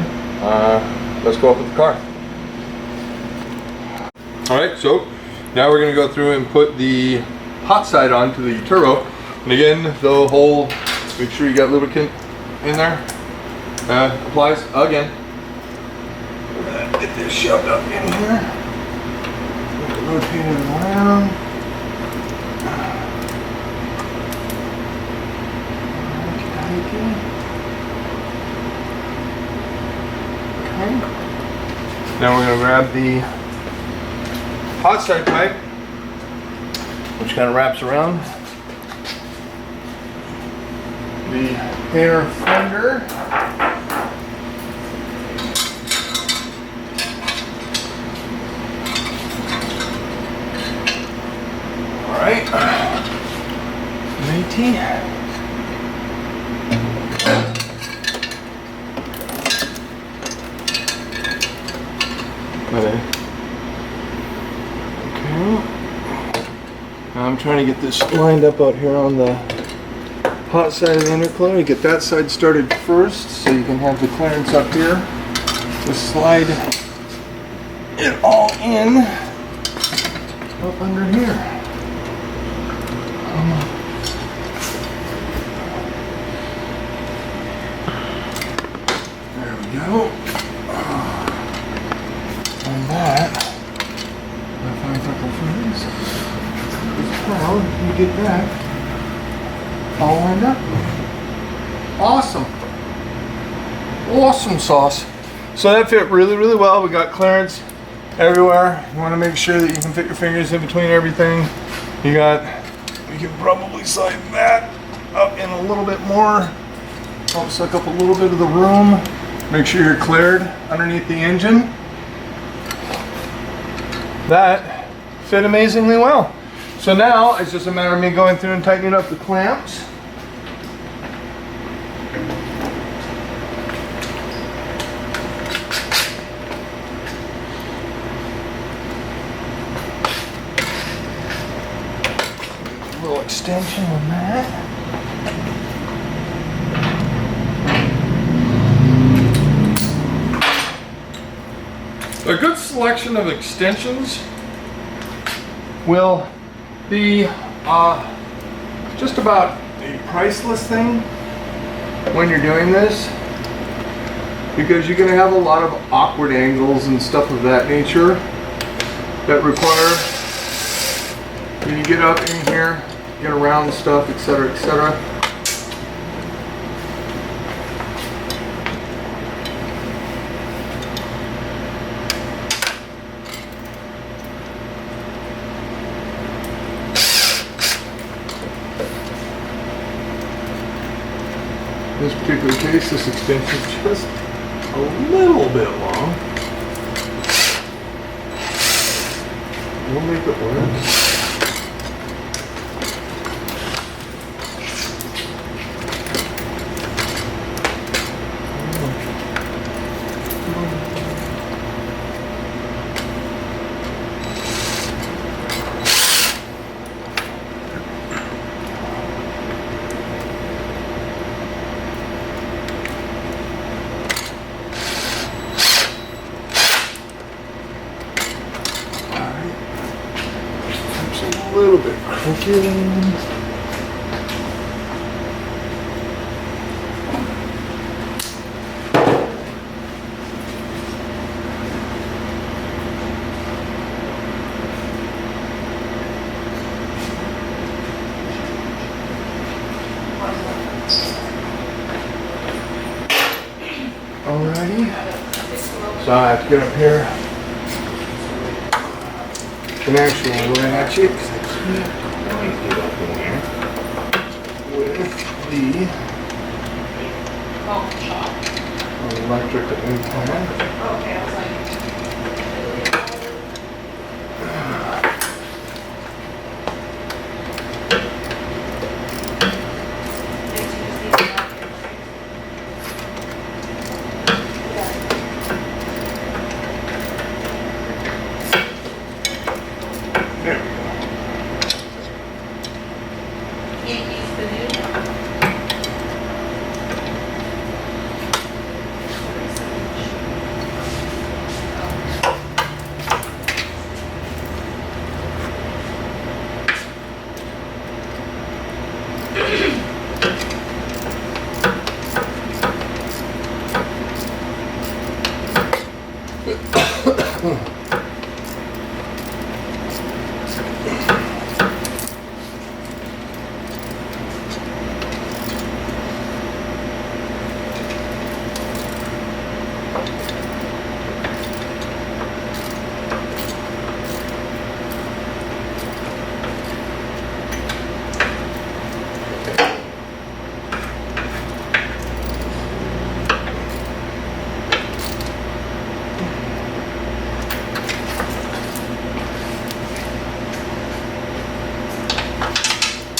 let's go up with the car. Alright, so now we're going to go through and put the hot side onto the turbo. And again, the whole, make sure you got lubricant in there. Applies again. Get this shoved up in here. Rotate it around. Okay. Now we're going to grab the hot side pipe, which kind of wraps around the inner fender. All right, matey. Okay. Now I'm trying to get this lined up out here on the hot side of the intercooler. You get that side started first so you can have the clearance up here. Just slide it all in up under here. There we go. And that, if I you get that all lined up. Awesome. Awesome sauce. So that fit really, really well. We got clearance everywhere. You want to make sure that you can fit your fingers in between everything. You can probably slide that up in a little bit more. Help suck up a little bit of the room. Make sure you're cleared underneath the engine. That fit amazingly well. So now it's just a matter of me going through and tightening up the clamps. A little extension on that. A good selection of extensions will be just about a priceless thing when you're doing this, because you're going to have a lot of awkward angles and stuff of that nature that require you to get up in here, get around stuff, etc., etc. In this particular case, this extension is just a little bit long. We'll make it work. A little bit crooked. Alrighty. So I have to get up here and actually look at you. With the electric implant. Okay, I was like,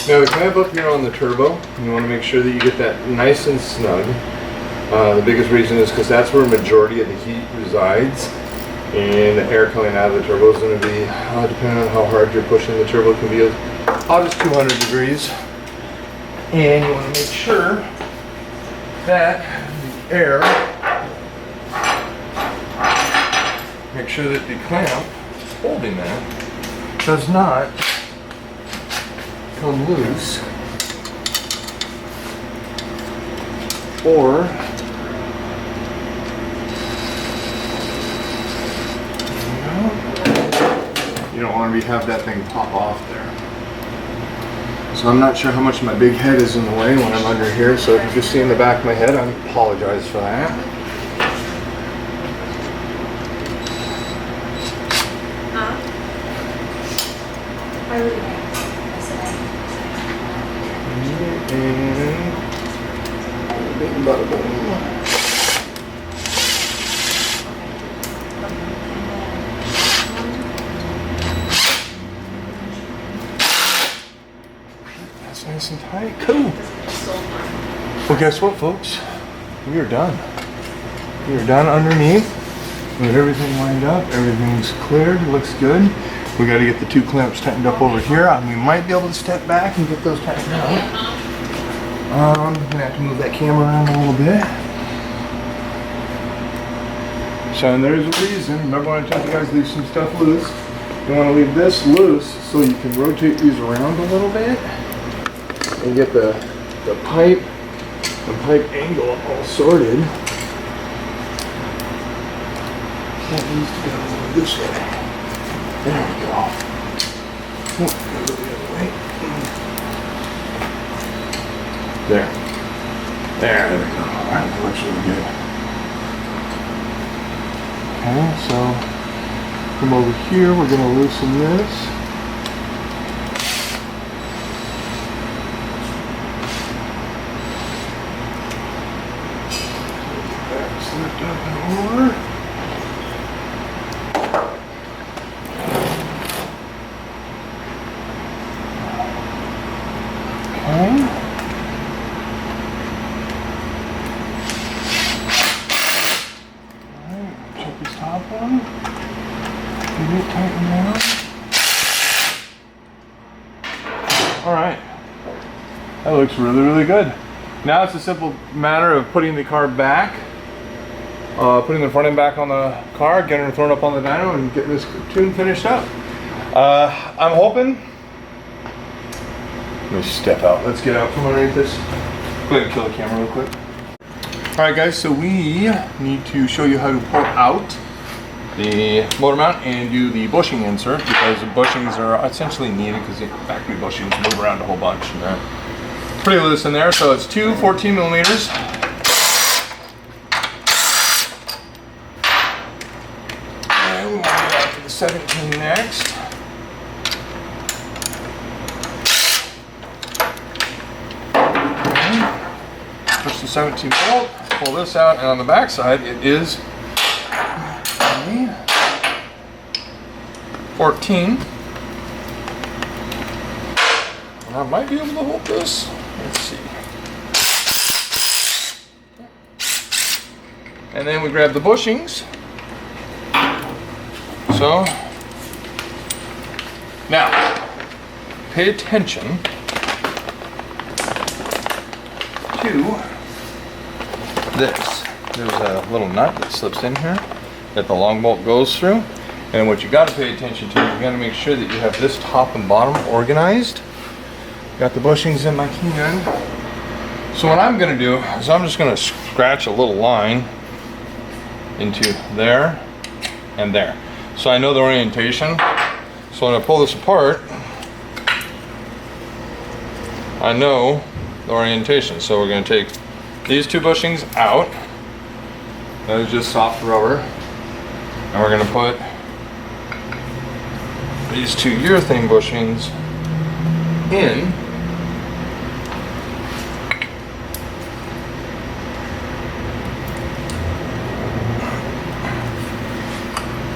Now the clamp up here on the turbo, you want to make sure that you get that nice and snug. The biggest reason is because that's where a majority of the heat resides, and the air coming out of the turbo is going to be, depending on how hard you're pushing the turbo, can be about 200 degrees. And you want to make sure that the air, make sure that the clamp holding that does not come loose or you don't want to have that thing pop off there. So I'm not sure how much my big head is in the way when I'm under here, so if you just see in the back of my head, I apologize for that. And bada boom. That's nice and tight. Cool. Well, guess what, folks? We are done. We are done underneath. We got everything lined up. Everything's cleared. Looks good. We got to get the two clamps tightened up over here. We might be able to step back and get those tightened out. I'm gonna have to move that camera around a little bit. So and there's a reason. Remember when I told you guys leave some stuff loose? You want to leave this loose so you can rotate these around a little bit and get the pipe and pipe angle all sorted. That needs to go this way. There we go. Oh, go the other way. There we go. Alright, that looks really good. Okay, so come over here, we're going to loosen this. Back slipped up and over. Okay. Alright, that looks really, really good. Now it's a simple matter of putting the car back, putting the front end back on the car, getting it thrown up on the dyno, and getting this tune finished up. I'm hoping, let me step out, let's get out from underneath this. Go ahead and kill the camera real quick. Alright guys, so we need to show you how to pull out the motor mount and do the bushing insert, because the bushings are essentially needed because the factory bushings move around a whole bunch and they're pretty loose in there. So it's two 14 millimeters. And we want to go out to the 17 next. Okay. Push the 17 bolt, pull this out, and on the back side it is 14. And I might be able to hold this. Let's see. And then we grab the bushings. So, now, pay attention to this. There's a little nut that slips in here that the long bolt goes through. And what you got to pay attention to, you got to make sure that you have this top and bottom organized. Got the bushings in my hand. So what I'm gonna do is I'm just gonna scratch a little line into there and there. So I know the orientation. So when I pull this apart, I know the orientation. So we're gonna take these two bushings out. That is just soft rubber. And we're gonna put these two urethane bushings in.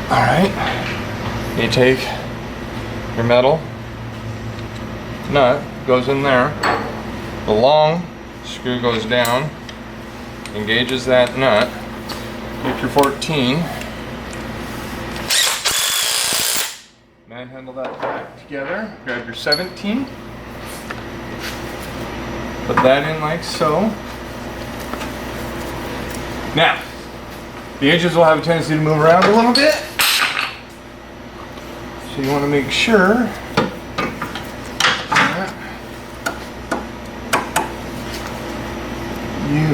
All right, you take your metal nut, goes in there, the long screw goes down, engages that nut, take your 14, manhandle that back together, grab your 17, put that in like so. Now, the edges will have a tendency to move around a little bit. So you want to make sure that you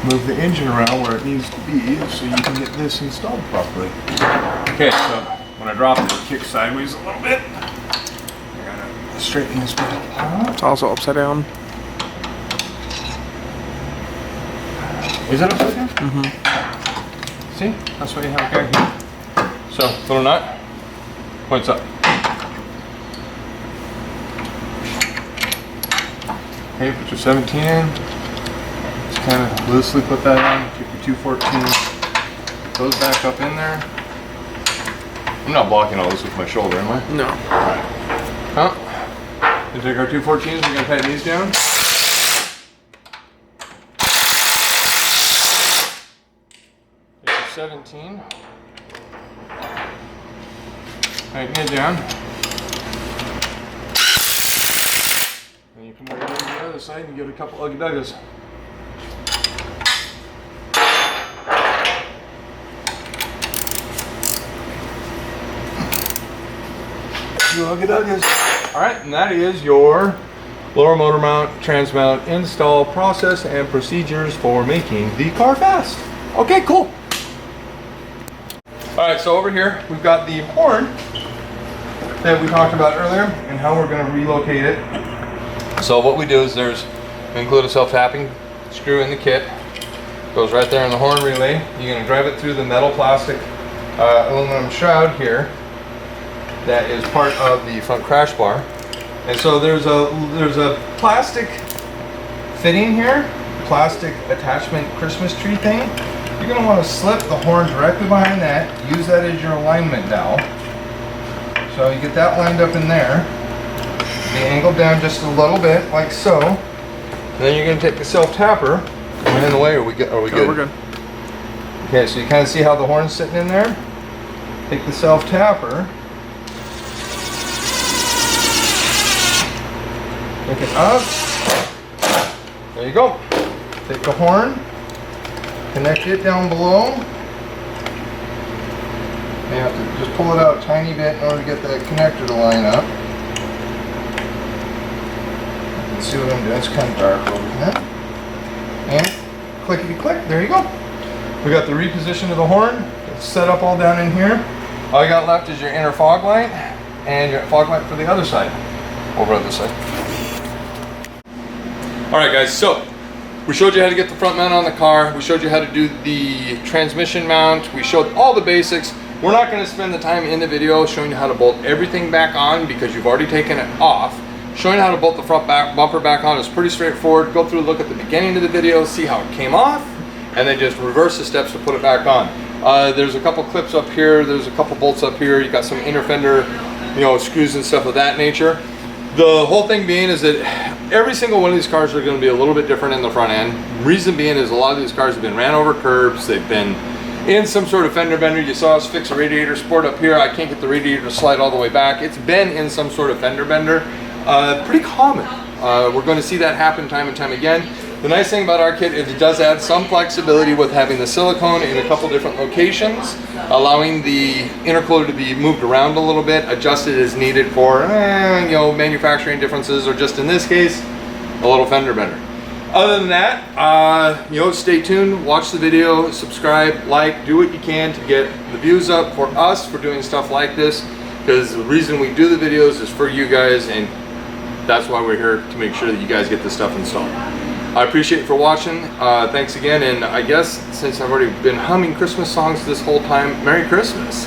move the engine around where it needs to be so you can get this installed properly. Okay, so when I drop it, it kicks sideways a little bit. I gotta straighten this bit out. It's also upside down. Is it upside down? Mm-hmm. See? That's why you have a guy here. So, little nut, points up. Okay, put your 17 in. Just kind of loosely put that on. Keep your 214. Those back up in there. I'm not blocking all this with my shoulder, am I? No. Alright. Huh? We take our 214s, we're going to tighten these down. 17. Tighten it down. And you come over to the other side and give it a couple uggy duggas. Uggy duggas. Alright, and that is your lower motor mount, trans mount install process and procedures for making the car fast. Okay, cool. Alright, so over here we've got the horn that we talked about earlier and how we're going to relocate it. So what we do is we include a self-tapping screw in the kit. Goes right there in the horn relay. You're going to drive it through the metal plastic aluminum shroud here that is part of the front crash bar. And so there's a plastic fitting here, plastic attachment Christmas tree thing. You're going to want to slip the horn directly behind that, use that as your alignment dowel. So you get that lined up in there, be angled down just a little bit, like so. And then you're going to take the self-tapper. Am I in the way, or are we good? No, we're good. Okay, so you kind of see how the horn's sitting in there? Take the self-tapper, pick it up, there you go. Take the horn, connect it down below. You have to just pull it out a tiny bit in order to get that connector to line up. You can see what I'm doing, it's kind of dark over here. And clickety click, there you go. We got the reposition of the horn, it's set up all down in here. All you got left is your inner fog light and your fog light for the other side, over on this side. Alright guys, so we showed you how to get the front mount on the car. We showed you how to do the transmission mount. We showed all the basics. We're not going to spend the time in the video showing you how to bolt everything back on because you've already taken it off. Showing you how to bolt the front bumper back on is pretty straightforward. Go through, look at the beginning of the video, see how it came off, and then just reverse the steps to put it back on. There's a couple clips up here. There's a couple bolts up here. You got some inner fender, screws and stuff of that nature. The whole thing being is that every single one of these cars are going to be a little bit different in the front end. Reason being is a lot of these cars have been ran over curbs. They've been in some sort of fender bender. You saw us fix a radiator sport up here. I can't get the radiator to slide all the way back. It's been in some sort of fender bender. Pretty common. We're going to see that happen time and time again. The nice thing about our kit is it does add some flexibility with having the silicone in a couple different locations, allowing the intercooler to be moved around a little bit, adjusted as needed for you know, manufacturing differences, or just in this case, a little fender bender. Other than that, you know, stay tuned, watch the video, subscribe, like, do what you can to get the views up for us for doing stuff like this, because the reason we do the videos is for you guys, and that's why we're here, to make sure that you guys get this stuff installed. I appreciate you for watching. Thanks again, and I guess since I've already been humming Christmas songs this whole time, Merry Christmas.